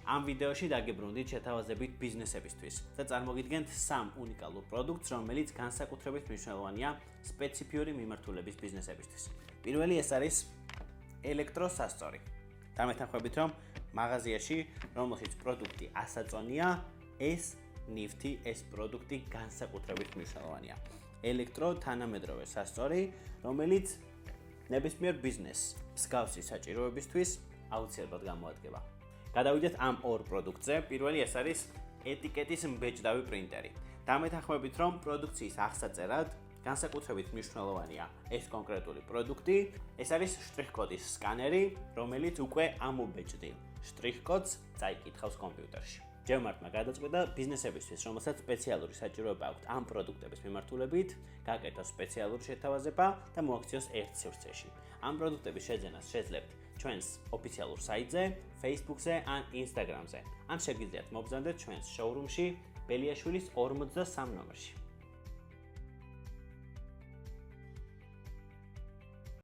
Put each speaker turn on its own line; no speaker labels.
ამ ვიდეოში დაგებრუნდით შეთავაზებით ბიზნესებისთვის და წარმოგიდგენთ 3 უნიკალურ პროდუქტს, რომელიც განსაკუთრებით მნიშვნელოვანია სპეციფიური მიმართულების ბიზნესებისთვის. პირველი ეს არის ელექტროსასწორი. დამეთანხმებით, რომ მაღაზიაში, რომელშიც პროდუქტი ასაწონია, ეს ნივთი, ეს პროდუქტი განსაკუთრებით მნიშვნელოვანია. ელექტროთანამედროვე სასწორი, რომელიც ნებისმიერ ბიზნესს მსგავსი საჭიროებისთვის აუცილებლად გამოადგება. გადავიდეთ ამ ორ პროდუქტზე. პირველი ეს არის ეტიკეტის მბეჭდავი პრინტერი. დამეთანხმებით, რომ პროდუქციის აღსაწერად განსაკუთრებით მნიშვნელოვანია ეს კონკრეტული პროდუქტი. ეს არის შტრიხ-კოდის სკანერი, რომელიც უკვე ამობეჭდილ შტრიხ-კოდს წაიკითხავს კომპიუტერში. ჯერმარტმა გადაწყვიტა ბიზნესებისთვის, რომელსაც სპეციალური საჭიროება აქვთ ამ პროდუქტების მიმართულებით, გაკეთოს სპეციალური შეთავაზება და მოაქციოს ერთ სივრცეში. ამ პროდუქტების შეძენას შეძლებთ ჩვენს ოფიციალურ საიტზე, Facebook-ზე ან Instagram-ზე. ან შეგიძლიათ მობრძანდეთ ჩვენს შოურუმში, ბელიაშვილის 43 ნომერში.